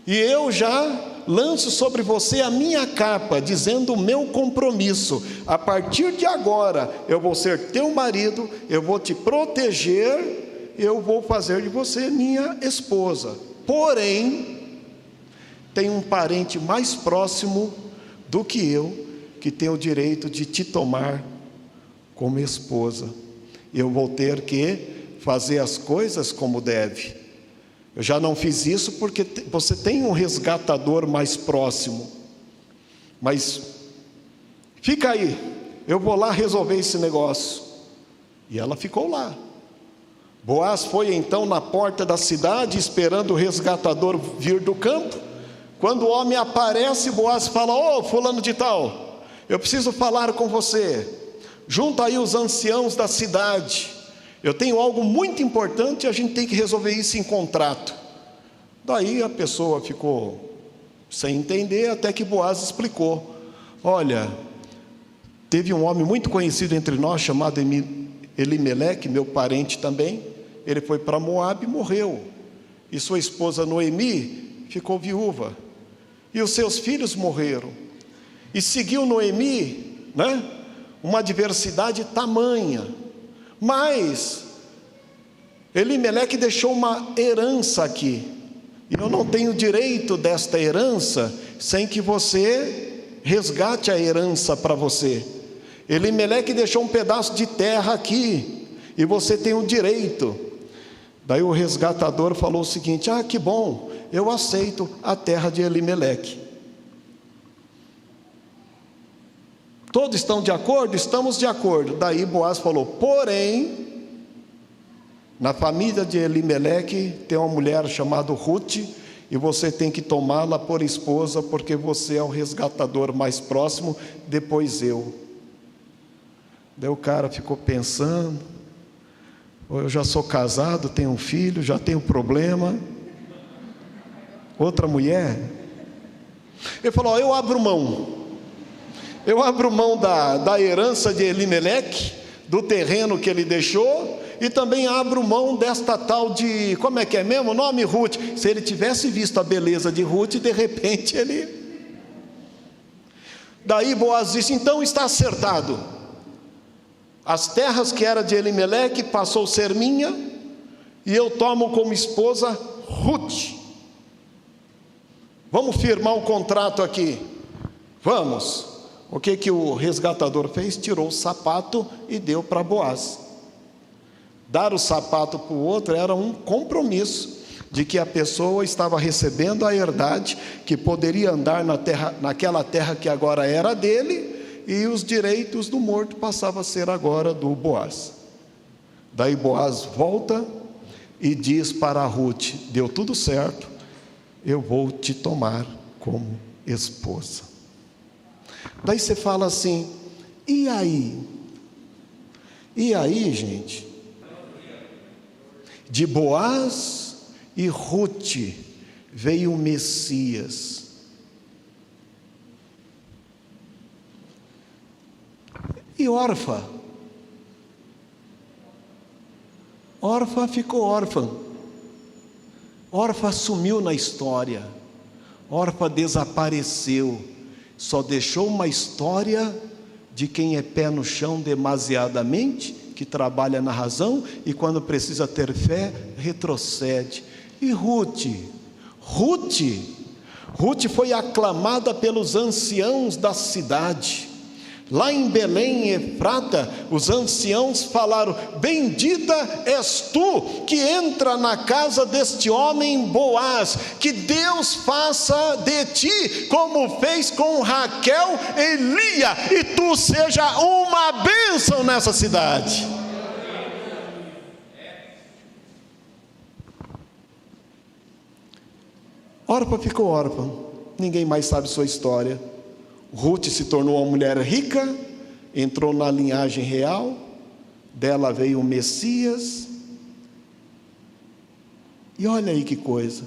e eu já lanço sobre você a minha capa, dizendo o meu compromisso: a partir de agora, eu vou ser teu marido, eu vou te proteger, eu vou fazer de você minha esposa. Porém, tem um parente mais próximo do que eu, que tem o direito de te tomar como esposa. Eu vou ter que fazer as coisas como deve. Eu já não fiz isso porque você tem um resgatador mais próximo. Mas fica aí, eu vou lá resolver esse negócio. E ela ficou lá. Boaz foi então na porta da cidade, esperando o resgatador vir do campo. Quando o homem aparece, Boaz fala: ô fulano de tal, eu preciso falar com você. Junta aí os anciãos da cidade. Eu tenho algo muito importante e a gente tem que resolver isso em contrato. Daí a pessoa ficou sem entender, até que Boaz explicou: olha, teve um homem muito conhecido entre nós, chamado Elimeleque, meu parente também. Ele foi para Moabe e morreu. E sua esposa Noemi ficou viúva. E os seus filhos morreram. E seguiu Noemi, uma adversidade tamanha. Mas Elimeleque deixou uma herança aqui, e eu não tenho direito desta herança sem que você resgate a herança para você. Elimeleque deixou um pedaço de terra aqui, e você tem o direito. Daí o resgatador falou o seguinte: ah, que bom, eu aceito a terra de Elimeleque. Todos estão de acordo? Estamos de acordo. Daí Boaz falou: porém, na família de Elimeleque tem uma mulher chamada Ruth, e você tem que tomá-la por esposa, porque você é o resgatador mais próximo, depois eu. Daí o cara ficou pensando: eu já sou casado, tenho um filho, já tenho problema. Outra mulher? Ele falou: eu abro mão. Eu abro mão da herança de Elimeleque, do terreno que ele deixou, e também abro mão desta tal de, como é que é mesmo o nome? Ruth. Se ele tivesse visto a beleza de Ruth, de repente ele... Daí Boaz disse: então está acertado. As terras que era de Elimeleque passou a ser minha, e eu tomo como esposa Ruth. Vamos firmar o contrato aqui. Vamos. O que o resgatador fez? Tirou o sapato e deu para Boaz. Dar o sapato para o outro era um compromisso de que a pessoa estava recebendo a herdade, que poderia andar naquela terra que agora era dele, e os direitos do morto passavam a ser agora do Boaz. Daí Boaz volta e diz para Ruth: deu tudo certo, eu vou te tomar como esposa. Daí você fala assim: e aí? E aí, gente? De Boaz e Ruth veio o Messias. E Orfa? Orfa ficou órfã. Orfa sumiu na história. Orfa desapareceu. Só deixou uma história de quem é pé no chão demasiadamente, que trabalha na razão, e quando precisa ter fé, retrocede. E Ruth Ruth foi aclamada pelos anciãos da cidade. Lá em Belém, Efrata, os anciãos falaram: bendita és tu que entra na casa deste homem Boaz, que Deus faça de ti como fez com Raquel e Lia, e tu seja uma bênção nessa cidade. Orpa ficou órfã, ninguém mais sabe sua história. Ruth se tornou uma mulher rica, entrou na linhagem real, dela veio o Messias. E olha aí que coisa.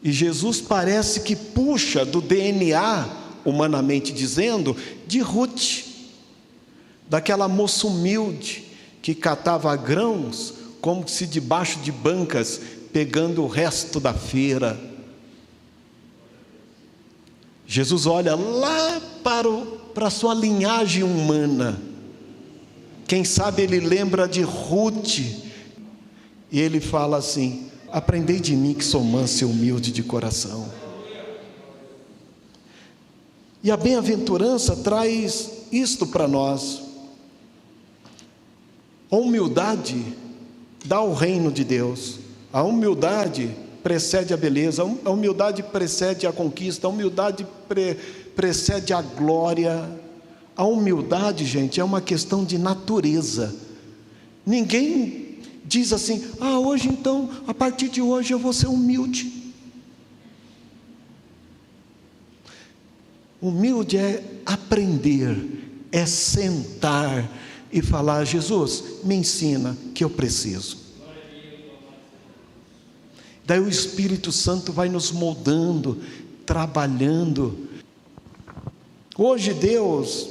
E Jesus parece que puxa do DNA, humanamente dizendo, de Ruth, daquela moça humilde que catava grãos como se debaixo de bancas, pegando o resto da feira. Jesus olha lá para a sua linhagem humana. Quem sabe ele lembra de Ruth, e ele fala assim: aprendei de mim que sou manso e humilde de coração. E a bem-aventurança traz isto para nós. A humildade dá o reino de Deus. A humildade precede a beleza, a humildade precede a conquista, a humildade precede a glória. A humildade, gente, é uma questão de natureza. Ninguém diz assim: hoje então, a partir de hoje eu vou ser humilde. Humilde é aprender, é sentar e falar: Jesus, me ensina que eu preciso. Daí o Espírito Santo vai nos moldando, trabalhando. Hoje Deus,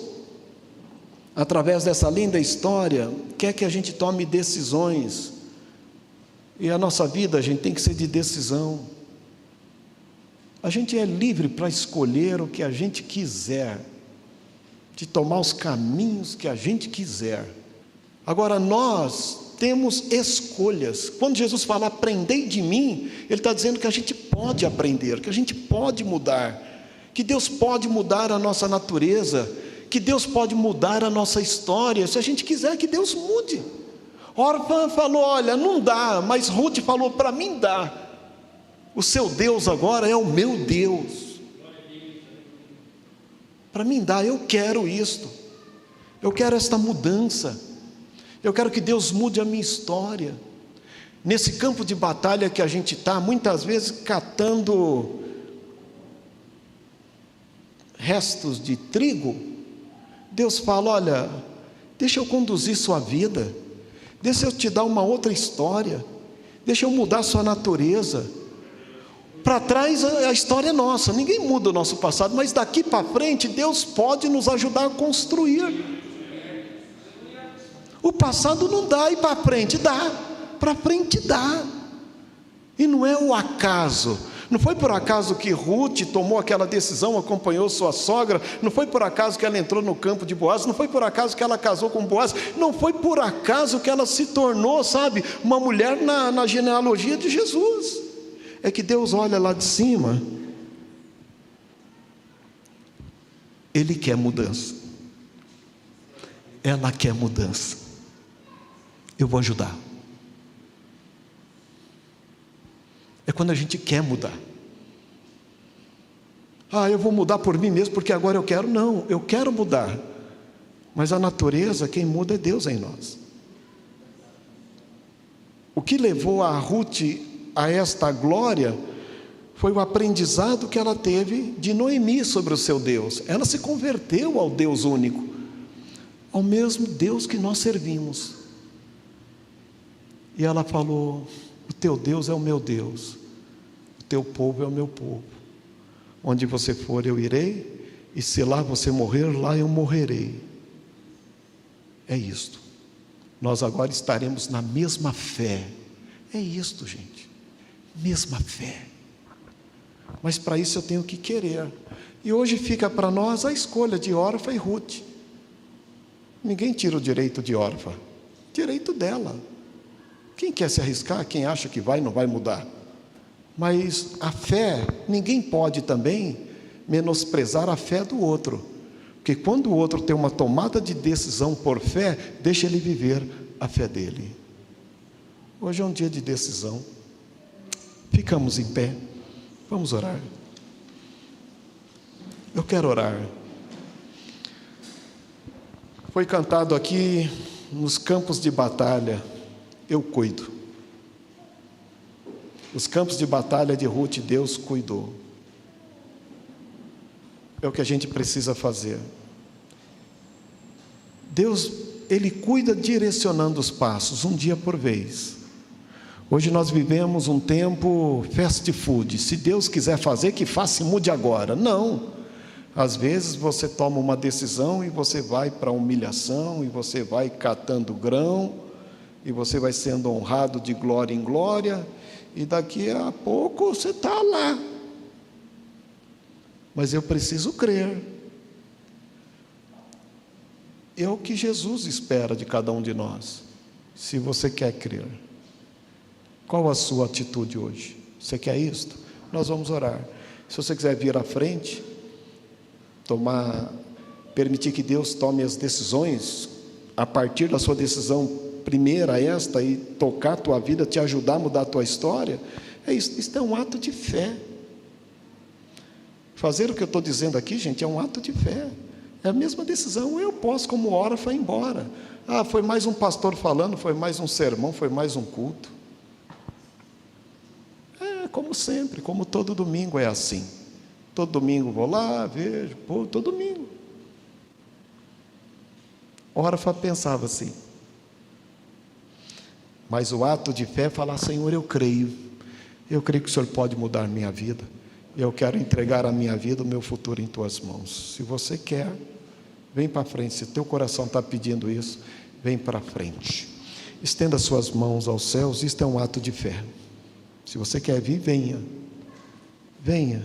através dessa linda história, quer que a gente tome decisões. E a nossa vida, gente, tem que ser de decisão. A gente é livre para escolher o que a gente quiser, de tomar os caminhos que a gente quiser. Agora nós temos escolhas. Quando Jesus fala aprendei de mim, Ele está dizendo que a gente pode aprender, que a gente pode mudar, que Deus pode mudar a nossa natureza, que Deus pode mudar a nossa história, se a gente quiser que Deus mude. Orpa falou: olha, não dá, mas Ruth falou: para mim dá. O seu Deus agora é o meu Deus. Para mim dá, eu quero isto, eu quero esta mudança. Eu quero que Deus mude a minha história. Nesse campo de batalha que a gente está, muitas vezes catando restos de trigo, Deus fala: olha, deixa eu conduzir sua vida, deixa eu te dar uma outra história, deixa eu mudar sua natureza. Para trás a história é nossa, ninguém muda o nosso passado, mas daqui para frente Deus pode nos ajudar a construir. O passado não dá, e para frente dá, para frente dá. E não é o acaso, não foi por acaso que Ruth tomou aquela decisão, acompanhou sua sogra, não foi por acaso que ela entrou no campo de Boaz, não foi por acaso que ela casou com Boaz, não foi por acaso que ela se tornou, uma mulher na genealogia de Jesus. É que Deus olha lá de cima, Ele quer mudança, ela quer mudança. Eu vou ajudar. É quando a gente quer mudar. Eu vou mudar por mim mesmo porque agora eu quero. Não, eu quero mudar, mas a natureza, quem muda é Deus em nós. O que levou a Ruth a esta glória foi o aprendizado que ela teve de Noemi sobre o seu Deus. Ela se converteu ao Deus único, ao mesmo Deus que nós servimos. E ela falou: o teu Deus é o meu Deus, o teu povo é o meu povo. Onde você for eu irei, e se lá você morrer, lá eu morrerei. É isto. Nós agora estaremos na mesma fé. É isto, gente, mesma fé. Mas para isso eu tenho que querer. E hoje fica para nós a escolha de Orfa e Ruth. Ninguém tira o direito de Orfa, direito dela. Quem quer se arriscar, quem acha que vai, não vai mudar. Mas a fé, ninguém pode também menosprezar a fé do outro, porque quando o outro tem uma tomada de decisão por fé, deixa ele viver a fé dele. Hoje é um dia de decisão. Ficamos em pé, vamos orar. Eu quero orar. Foi cantado aqui, nos campos de batalha, eu cuido. Os campos de batalha de Ruth, Deus cuidou. É o que a gente precisa fazer. Deus, Ele cuida direcionando os passos, um dia por vez. Hoje nós vivemos um tempo fast food. Se Deus quiser fazer, que faça e mude agora. Não. Às vezes você toma uma decisão e você vai para a humilhação, e você vai catando grão, e você vai sendo honrado de glória em glória, e daqui a pouco você está lá. Mas eu preciso crer. É o que Jesus espera de cada um de nós. Se você quer crer, qual a sua atitude hoje? Você quer isto? Nós vamos orar. Se você quiser vir à frente, permitir que Deus tome as decisões, a partir da sua decisão primeira esta, e tocar a tua vida, te ajudar a mudar a tua história, isso é um ato de fé. Fazer o que eu estou dizendo aqui, gente, é um ato de fé. É a mesma decisão. Eu posso, como órfão, ir embora. Foi mais um pastor falando, foi mais um sermão, foi mais um culto. Como sempre, como todo domingo é assim. Todo domingo vou lá, vejo, todo domingo. Órfã pensava assim. Mas o ato de fé é falar: Senhor, eu creio que o Senhor pode mudar minha vida. Eu quero entregar a minha vida, o meu futuro em tuas mãos. Se você quer, vem para frente. Se teu coração está pedindo isso, vem para frente. Estenda suas mãos aos céus. Isto é um ato de fé. Se você quer vir, venha. Venha.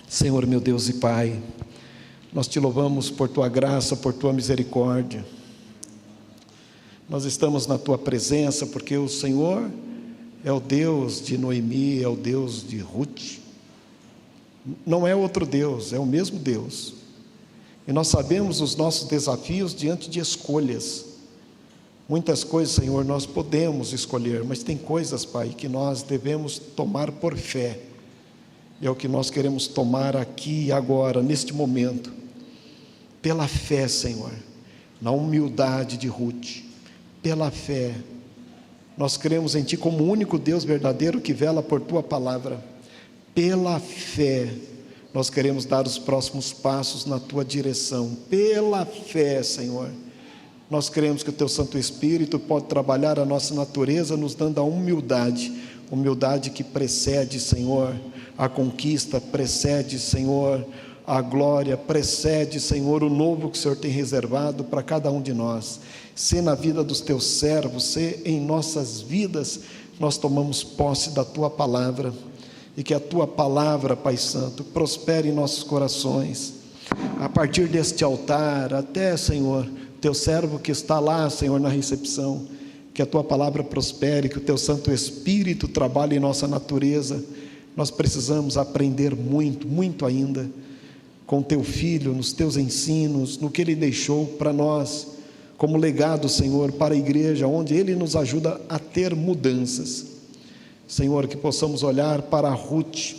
Senhor, meu Deus e Pai, nós te louvamos por tua graça, por tua misericórdia. Nós estamos na tua presença porque o Senhor é o Deus de Noemi, é o Deus de Ruth. Não é outro Deus, é o mesmo Deus. E nós sabemos os nossos desafios diante de escolhas. Muitas coisas, Senhor, nós podemos escolher, mas tem coisas, Pai, que nós devemos tomar por fé. E é o que nós queremos tomar aqui e agora, neste momento. Pela fé, Senhor, na humildade de Ruth. Pela fé, nós cremos em Ti como o único Deus verdadeiro que vela por Tua palavra. Pela fé, nós queremos dar os próximos passos na Tua direção. Pela fé, Senhor, nós cremos que o Teu Santo Espírito pode trabalhar a nossa natureza, nos dando a humildade que precede, Senhor, a conquista, precede, Senhor, a glória, precede, Senhor, o novo que o Senhor tem reservado para cada um de nós. Se na vida dos Teus servos, se em nossas vidas, nós tomamos posse da Tua palavra, e que a Tua palavra, Pai Santo, prospere em nossos corações, a partir deste altar, até, Senhor, Teu servo que está lá, Senhor, na recepção, que a Tua palavra prospere, que o Teu Santo Espírito trabalhe em nossa natureza. Nós precisamos aprender muito, muito ainda, com Teu Filho, nos Teus ensinos, no que Ele deixou para nós, como legado, Senhor, para a igreja, onde Ele nos ajuda a ter mudanças. Senhor, que possamos olhar para a Ruth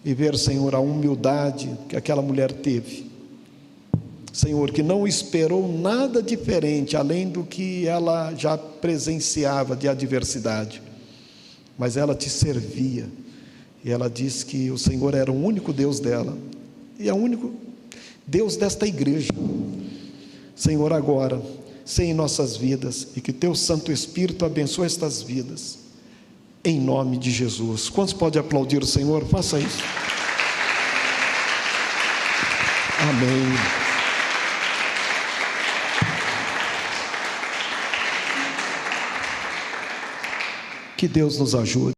e ver, Senhor, a humildade que aquela mulher teve. Senhor, que não esperou nada diferente, além do que ela já presenciava de adversidade, mas ela Te servia, e ela disse que o Senhor era o único Deus dela, e é o único Deus desta igreja. Senhor, agora, seja em nossas vidas, e que Teu Santo Espírito abençoe estas vidas, em nome de Jesus. Quantos podem aplaudir o Senhor? Faça isso. Amém. Que Deus nos ajude.